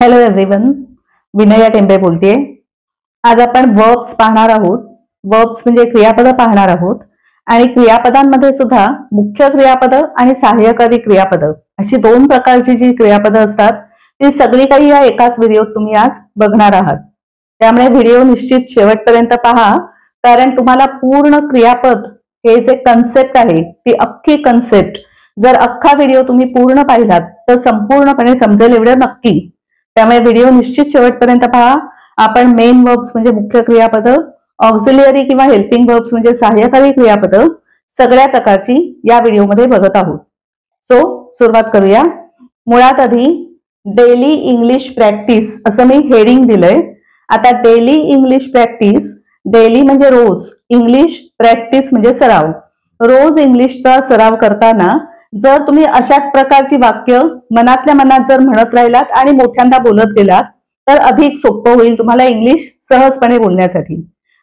Hello everyone, Vinaya Tembe बोलतेय। आज आपण वर्ब्स पाहणार आहोत। वर्ब्स म्हणजे क्रियापद पाहणार आहोत आणि क्रियापदांमध्ये सुद्धा मुख्य क्रियापद आणि सहाय्यकारी क्रियापद अशी दोन प्रकारची जी क्रियापद असतात ती सगळी काही या एकाच व्हिडिओत तुम्ही आज बघणार आहात। त्यामुळे व्हिडिओ निश्चित शेवटपर्यंत पहा, कारण तुम्हाला पूर्ण क्रियापद हे जे कन्सेप्ट आहे ती अख्खी कन्सेप्ट जर अख्खा व्हिडिओ तुम्ही पूर्ण पाहिलात तर संपूर्णपणे समजेल एवढं नक्की। त्यामुळे व्हिडिओ निश्चित शेवटपर्यंत पहा। आपण मेन वर्ब्स म्हणजे मुख्य क्रियापद, ऑक्झिलियरी किंवा हेल्पिंग वर्ब्स म्हणजे सहाय्यकारी क्रियापद सगळ्या प्रकारची या व्हिडिओमध्ये बघत आहोत। सो सुरुवात करूया। मुळात आधी डेली इंग्लिश प्रॅक्टिस असं मी हेडिंग दिलंय। आता डेली इंग्लिश प्रॅक्टिस, डेली म्हणजे रोज, इंग्लिश प्रॅक्टिस म्हणजे सराव। रोज इंग्लिशचा सराव करताना जर तुम्ही अशा प्रकारची वाक्य मनातल्या मनात जर म्हणत राहिलात आणि मोठ्यांदा बोलत गेलात तर अधिक सोपं होईल तुम्हाला इंग्लिश सहजपणे बोलण्यासाठी।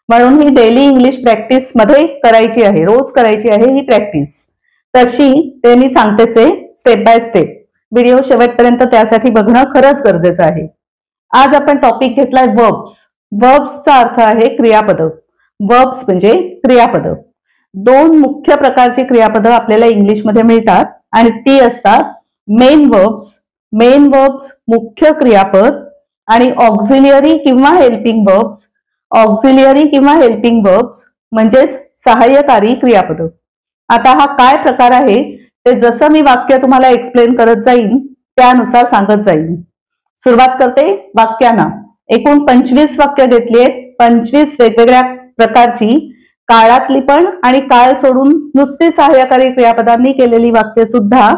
म्हणून ही डेली इंग्लिश प्रॅक्टिस मध्ये करायची आहे, रोज करायची आहे ही प्रॅक्टिस। तशी ते मी सांगतेच आहे स्टेप बाय स्टेप। व्हिडिओ शेवटपर्यंत त्यासाठी बघणं खरंच गरजेचं आहे। आज आपण टॉपिक घेतलाय वर्ब्स। वर्ब्सचा अर्थ आहे क्रियापद। वर्ब्स म्हणजे क्रियापद। दोन मुख्य प्रकारची क्रियापद आपल्याला इंग्लिशमध्ये मिळतात आणि ती असतात मेन वर्ब्स, मेन वर्ब्स मुख्य क्रियापद, आणि ऑक्झिलियरी किंवा हेल्पिंग वर्ब्स, ऑक्झिलियरी किंवा हेल्पिंग वर्ब्स म्हणजेच सहाय्यकारी क्रियापद। आता हा काय प्रकार आहे ते जसं मी वाक्य तुम्हाला एक्सप्लेन करत जाईन त्यानुसार सांगत जाईन। सुरुवात करते वाक्याना। एकूण 25 वाक्य घेतली आहेत, 25 वेगवेगळ्या प्रकारची, काळातली पण आणि काळ सोडून नुसती सहाय्यकारी क्रियापदांनी केलेली वाक्य सुद्धा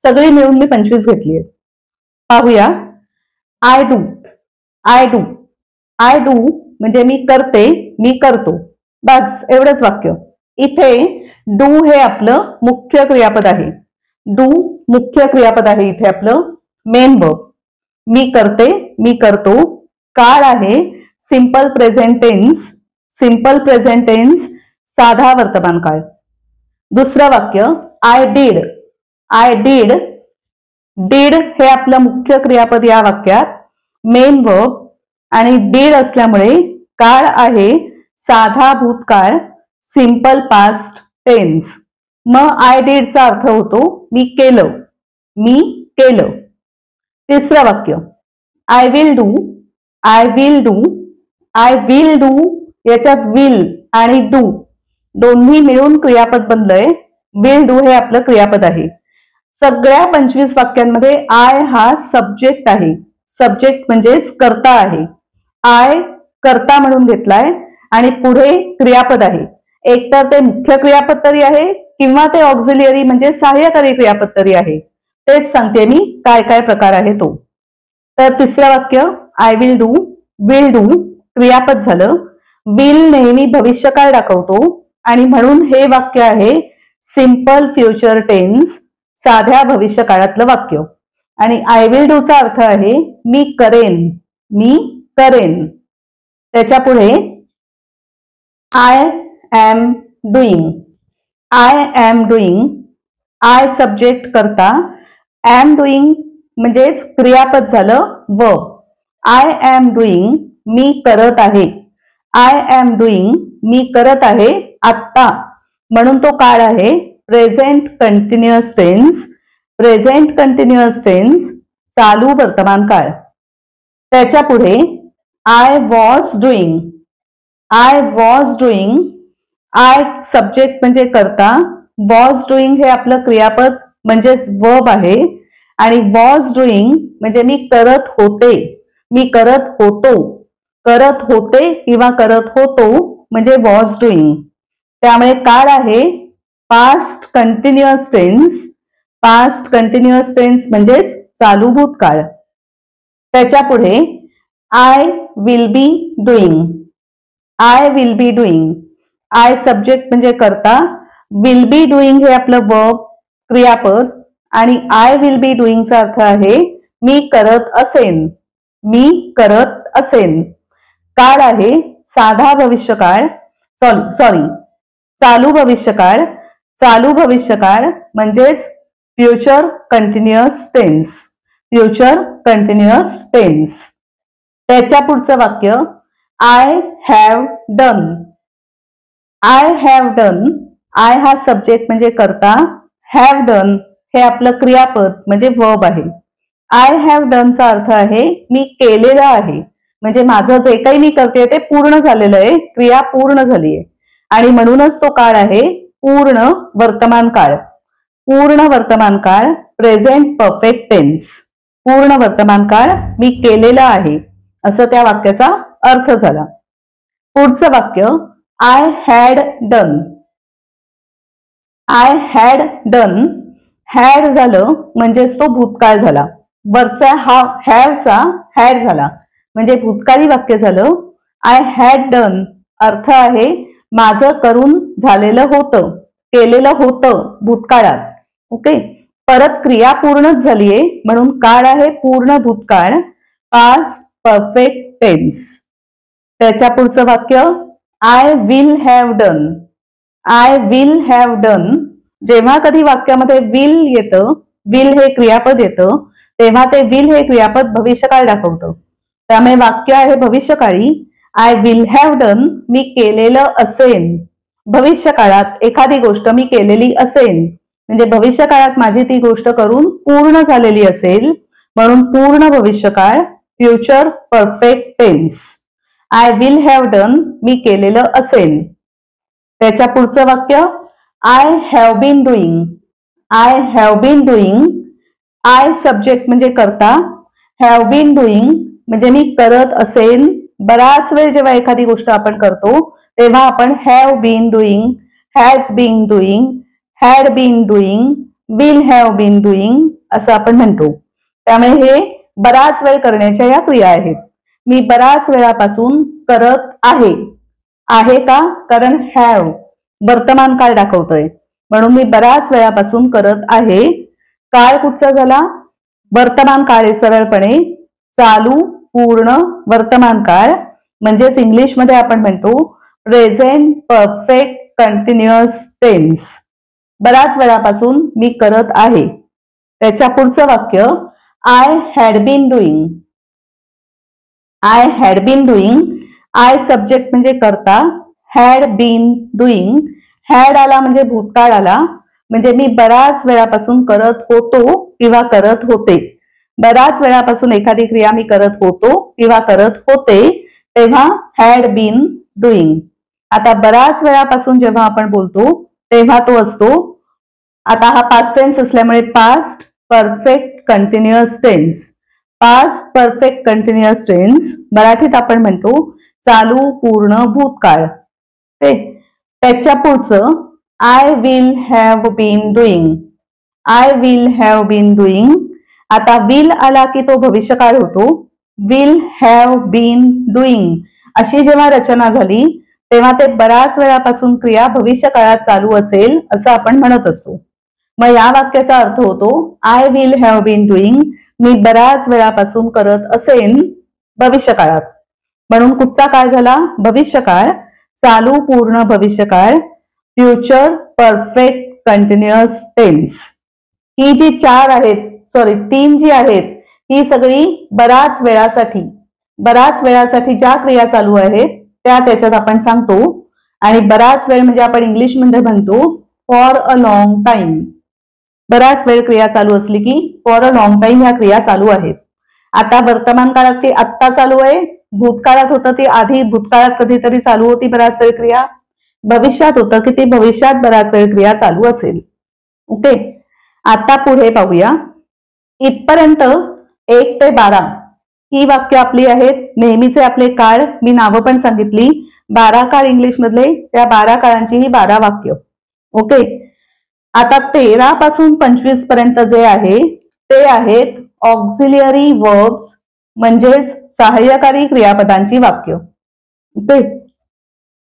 सगळी मिळून मी 25 घेतली आहेत। पाहूया। I do, I do, I do म्हणजे मी करते, मी करतो, बस एवढंच वाक्य। इथे डू हे आपलं मुख्य क्रियापद आहे। डू मुख्य क्रियापद आहे इथे आपलं मेन वर्ब। मी करते, मी करतो, काळ आहे simple present tense, simple present tense साधा वर्तमान काळ। दुसरं वाक्य I did, I did, did हे आपलं मुख्य क्रियापद या वाक्यात, मेन वर्ब आणि डीड असल्यामुळे काळ आहे साधा भूतकाळ सिंपल पास्ट टेन्स। मग आय डीडचा अर्थ होतो मी केलं, मी केलं। तिसरं वाक्य I will do, I will do, I will do याच्यात विल आणि डू दोन्ही मिळून क्रियापद बनलंय। विल डू हे आपलं क्रियापद आहे। सगळ्या 25 वाक्यांमध्ये आय हा सब्जेक्ट आहे। सब्जेक्ट म्हणजेच कर्ता आहे। आय कर्ता म्हणून घेतलाय आणि पुढे क्रियापद आहे। एकतर ते मुख्य क्रियापद तरी आहे किंवा ते ऑक्झिलियरी म्हणजे सहाय्यकारी क्रियापद तरी आहे। तेच सांगते मी काय काय प्रकार आहे तो। तर तिसरं वाक्य I will do, will do क्रियापद झालं। विल नेहमी भविष्यकाळ दाखवतो आणि म्हणून हे वाक्य आहे सिंपल फ्युचर टेन्स साध्या भविष्यकाळातलं वाक्य। आणि आय विल डू चा अर्थ आहे मी करेन, मी करेन। त्याच्या पुढे I am doing, I am doing, I subject करता, एम डुईंग म्हणजेच क्रियापद झालं वर्ब। आय एम डुईंग मी करत आहे, आय एम डुईंग मी करत आहे आत्ता, म्हणून तो काळ आहे present continuous tense, present continuous tense चालू वर्तमान काळ। त्याच्या पुढे I was doing, I was doing, I subject म्हणजे करता, वॉज डुईंग हे आपलं क्रियापद म्हणजेच वर्ब आहे आणि वॉज डुईंग म्हणजे मी करत होते, मी करत होतो, करत होते किंवा करत होतो म्हणजे वॉज डुईंग। त्यामुळे काळ आहे past continuous tense, past continuous tense म्हणजेच चालू भूतकाळ। त्याच्या पुढे I will be doing, I will be doing, I subject म्हणजे करता, विल बी डुईंग हे आपलं वर्ब क्रियापद आणि आय विल बी डुईंगचा अर्थ आहे मी करत असेन, मी करत असेन। काळ आहे साधा भविष्यकाळ, सॉरी चालू भविष्यकाळ, चालू भविष्यकाळ म्हणजेच future continuous tense, future continuous tense. त्याच्या पुढचं वाक्य I have done. I have done, I हा सब्जेक्ट म्हणजे कर्ता, हॅव डन हे आपलं क्रियापद म्हणजे वर्ब आहे. आय हॅव डनचा अर्थ आहे मी केलेलं आहे, म्हणजे माझं जे काही मी करते ते पूर्ण झालेलं आहे, क्रिया पूर्ण झाली आहे. आणि म्हणूनच तो काळ आहे पूर्ण वर्तमान काळ. पूर्ण वर्तमान काळ प्रेझेंट परफेक्ट टेन्स. पूर्ण वर्तमान काळ मी केलेलं आहे असं त्या वाक्याचा अर्थ झाला. पुढचं वाक्य I had done. I had done, had झालं म्हणजेच तो भूतकाळ झाला. वरचा हा हॅवचा हॅड झाला म्हणजे भूतकाळी वाक्य झालं. आय हॅड डन अर्थ आहे माझं करून झालेलं होतं, केलेलं होतं भूतकाळात. ओके, परत क्रिया पूर्णच झालीये म्हणून काळ आहे पूर्ण भूतकाळ, पास्ट परफेक्ट टेन्स. त्याच्या पुढचं वाक्य I will have done. I will have done, जेव्हा कधी वाक्यामध्ये विल येतं, विल हे क्रियापद येतं, तेव्हा ते विल हे क्रियापद भविष्यकाळ दाखवतं. त्यामुळे वाक्य आहे भविष्यकाळी. आय विल हॅव डन, मी केलेलं असेन. भविष्यकाळात एखादी गोष्ट मी केलेली असेन म्हणजे भविष्यकाळात माझी ती गोष्ट करून पूर्ण झालेली असेल, म्हणून पूर्ण भविष्यकाळ future perfect tense. I will have done, मी केलेलं असेन. त्याच्या पुढचं वाक्य I have been doing. I have been doing, I subject म्हणजे कर्ता, हॅव बीन डुईंग म्हणजे मी करत असेन. बराच वेळ जेव्हा एखादी गोष्ट आपण करतो तेव्हा आपण have been doing, has been doing, had been doing, will have been doing असं आपण म्हणतो. त्यामुळे हे बराच वेळ करण्याच्या या क्रिया आहेत. मी बराच वेळापासून करत आहे. आहे का? कारण हॅव वर्तमान काळ दाखवतोय म्हणून मी बराच वेळापासून करत आहे. काळ कुठचा झाला? वर्तमान काळ आहे सरळपणे चालू पूर्ण वर्तमान काळ, म्हणजेच इंग्लिशमध्ये आपण म्हणतो प्रेझेंट परफेक्ट कंटिन्युअस टेन्स. बराच वेळापासून मी करत आहे. त्याच्या पुढचं वाक्य I had been doing. I had been doing, I subject म्हणजे कर्ता, हॅड बीन डुईंग, हॅड आला म्हणजे भूतकाळ आला, म्हणजे मी बराच वेळापासून करत होतो किंवा करत होते. बराच वेळापासून एखादी क्रिया मी करत होतो किंवा करत होते तेव्हा हॅड बीन डुईंग. आता बराच वेळापासून जेव्हा आपण बोलतो तेव्हा तो असतो, आता हा पास्ट टेन्स असल्यामुळे past perfect continuous tense. Past perfect continuous tense मराठीत आपण म्हणतो चालू पूर्ण भूतकाळ. त्याच्या पुढचं I will have been doing. I will have been doing, आता विल आला की तो भविष्यकाळ होतो. विल हॅव बीन डुईंग अशी जेव्हा रचना झाली तेव्हा ते बऱ्याच वेळापासून क्रिया भविष्यकाळात चालू असेल असं आपण म्हणत असतो. मग या वाक्याचा अर्थ होतो I will have been doing, मी बऱ्याच वेळापासून करत असेन भविष्यकाळात. म्हणून कुठचा काळ झाला? भविष्यकाळ, चालू पूर्ण भविष्यकाळ, फ्युचर परफेक्ट कंटिन्युअस टेन्स. ही जी चार आहेत, सॉरी 3 जी आहेत, ही सगळी बराच वेळासाठी ज्या क्रिया चालू आहेत त्या त्याच्यात आपण सांगतो. आणि बराच वेळ म्हणजे आपण इंग्लिशमध्ये म्हणतो फॉर अ लॉंग टाइम. बराच वेळ क्रिया चालू असली की फॉर अ लॉंग टाइम ह्या क्रिया चालू आहेत. आता वर्तमान काळात ती आत्ता चालू आहे, भूतकाळात होतं ती आधी भूतकाळात कधीतरी चालू होती बराच वेळ क्रिया, भविष्यात होतं की ती भविष्यात बराच वेळ क्रिया चालू असेल. ओके, आता पुढे पाहूया. इथपर्यंत 1 ते 12 ही वाक्य आपली आहेत. नेहमीचे आपले काळ मी नावं पण सांगितली. 12 काळ इंग्लिश मधले, त्या 12 काळांची ही 12 वाक्य. ओके, आता 13 पासून 25 पर्यंत जे आहे ते आहेत ऑक्झिलियरी वर्ब्स म्हणजेच सहाय्यकारी क्रियापदांची वाक्य. ओके,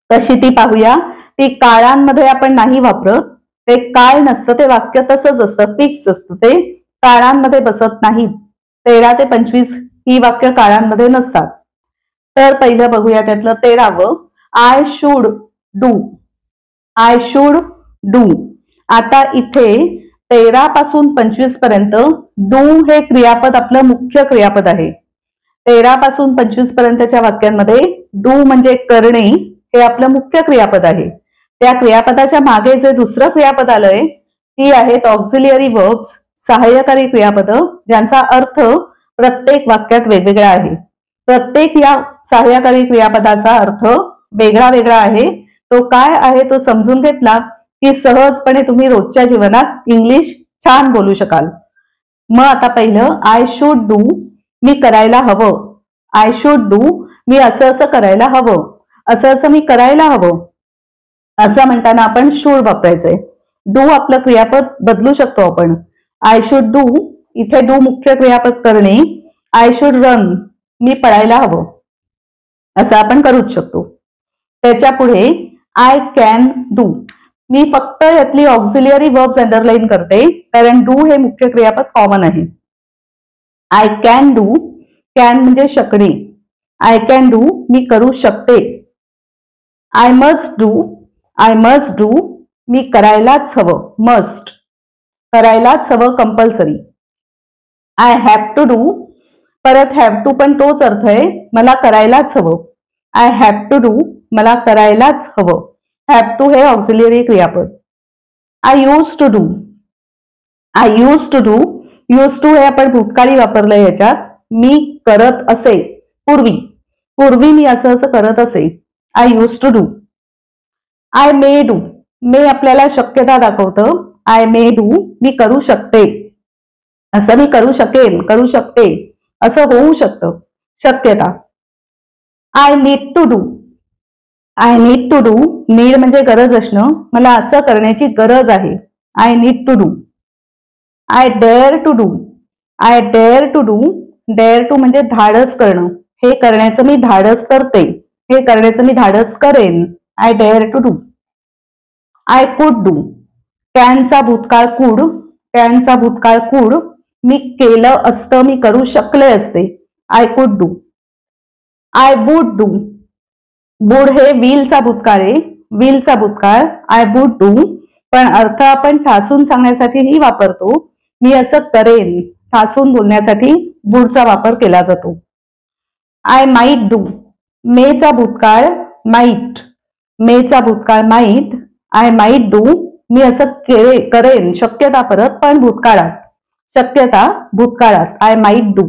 कशी ती पाहूया. ती काळांमध्ये आपण नाही वापरत, ते काळ नसतं, ते वाक्य तसंच असतं, फिक्स असतं, ते काळांमध्ये बसत नाहीत. 13 ते 25 ही वाक्य काळांमध्ये नसतात. तर पहिलं बघूया त्यातलं 13वं, I should do. I should do. आता इथे 13 पासून 25 पर्यंत डू हे क्रियापद आपलं मुख्य क्रियापद आहे. 13 पासून 25 पर्यंतच्या वाक्यांमध्ये डू म्हणजे करणे हे आपलं मुख्य क्रियापद आहे. त्या क्रियापदाच्या मागे जे दुसरं क्रियापद आलंय ती आहेत ऑक्झिलियरी वर्ब्स, सहाय्यकारी क्रियापद, ज्यांचा अर्थ प्रत्येक वाक्यात वेगवेगळा आहे. प्रत्येक या सहाय्यकारी क्रियापदाचा अर्थ वेगळा वेगळा आहे. तो काय आहे तो समजून घेतला की सहजपणे तुम्ही रोजच्या जीवनात इंग्लिश छान बोलू शकाल. मग आता पहिलं आय शुड डू, मी करायला हवं. आय शुड डू, मी असं असं करायला हवं. असं असं मी करायला हवं असं म्हणताना आपण शुड वापरायचंय. डू आपलं क्रियापद बदलू शकतो आपण. आय शुड डू, इथे डू मुख्य क्रियापद करणे. आय शुड रन, मी पळायला हवं असं आपण करूच शकतो. त्याच्या पुढे आय कॅन डू, मी फक्त यातली ऑक्झिलियरी वर्ब्स अंडरलाईन करते कारण डू हे मुख्य क्रियापद कॉमन आहे. आय कॅन डू, कॅन म्हणजे शकणे. आय कॅन डू, मी करू शकते. I must do, I must do, मी करायलाच हवं. मस्ट, करायलाच हवं, compulsory. I have to do, परत हॅव टू पण तोच अर्थ आहे, मला करायलाच हवं. आय हॅव टू डू, मला करायलाच हवं. हॅव टू हे ऑक्झिलियरी क्रियापद. I use to do, I use to do, use to हे आपण भूतकाळी वापरलंय याच्यात. मी करत असे, पूर्वी, पूर्वी मी असं असं करत असे. I use to do. I may do, may आपल्याला शक्यता दाखवतं. आय मे डू, मी करू शकते. असं मी करू शकेन, करू शकते, असं होऊ शकतं, शक्यता. I need to do, I need to do, need म्हणजे गरज असणं, मला असं करण्याची गरज आहे. I need to do. I dare to do, I dare to do, dare to म्हणजे धाडस करणं. हे करण्याचं मी धाडस करते, हे करण्याचं मी धाडस करेन. I dare to do. I could do, कॅनचा भूतकाळ कुड, कॅनचा भूतकाळ कुड, मी केलं असतं, मी करू शकले असते. I could do. I would do, would हे विलचा भूतकाळ आहे, विलचा भूतकाळ. आय वुड डू, पण अर्थ आपण ठासून सांगण्यासाठीही वापरतो. मी असं करेन, ठासून बोलण्यासाठी वुडचा वापर केला जातो. आय माईट डू, मेचा भूतकाळ माईट, मेचा भूतकाळ माईट. आय माईट डू, मी असं करेन, शक्यता परत पण भूतकाळात, शक्यता भूतकाळात. I might do.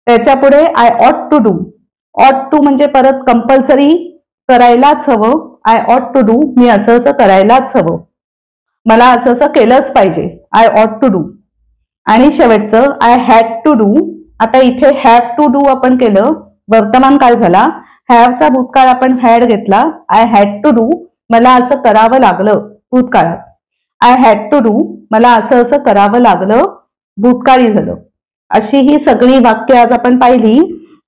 त्याच्या पुढे आय ऑट टू डू, ऑट टू म्हणजे परत कंपल्सरी, करायलाच हवं. आय ऑट टू डू, मी असं असं करायलाच हवं, मला असं असं केलंच पाहिजे. आय ऑट टू डू. आणि शेवटचं आय हॅड टू डू. आता इथे हॅव टू डू आपण केलं, वर्तमान काळ झाला. हॅवचा भूतकाळ आपण हॅड घेतला. आय हॅड टू डू, मला असं करावं लागलं, भूतकाळात. आय हॅड टू डू, मला असं असं करावं लागलं, भूतकाळी झालं. अशी ही सगळी वाक्य आज आपण पाहिली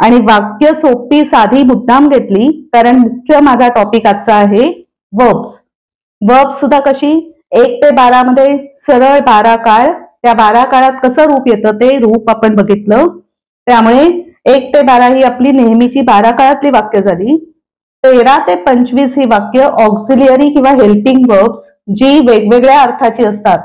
आणि वाक्य सोपी साधी मुद्दाम घेतली कारण मुख्य माझा टॉपिक आजचा आहे वर्ब्स. वर्ब्स सुद्धा कशी 1 ते 12 मध्ये सरळ 12 काळ, त्या 12 काळात कसं रूप येतं ते रूप आपण बघितलं. त्यामुळे 1 ते 12 ही आपली नेहमीची 12 काळातली वाक्य झाली. 13 ते 25 ही वाक्य ऑक्झिलियरी किंवा हेल्पिंग वर्ब्स, जी वेगवेगळ्या अर्थाची असतात,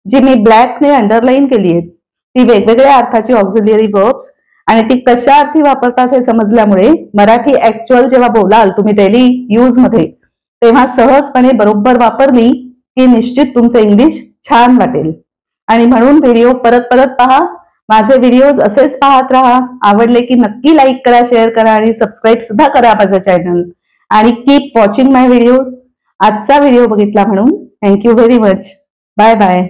जी मी ब्लॅकने अंडरलाईन केली आहेत, ती वेगवेगळ्या अर्थाची ऑक्झिलियरी वर्ब्स. आणि ती कशा अर्थी वापरतात हे समजल्यामुळे मराठी ऍक्च्युअल जेव्हा बोलाल तुम्ही डेली यूज मध्ये, तेव्हा सहजपणे बरोबर वापरली की निश्चित तुमचं इंग्लिश छान वाटेल. आणि म्हणून व्हिडिओ परत परत पहा, माझे व्हिडिओज असेच पाहत राहा. आवडले की नक्की लाईक करा, शेअर करा आणि सबस्क्राईब सुद्धा करा माझं चॅनल. आणि कीप वॉचिंग माय व्हिडिओज. आजचा व्हिडिओ बघितला म्हणून thank you very much. Bye bye.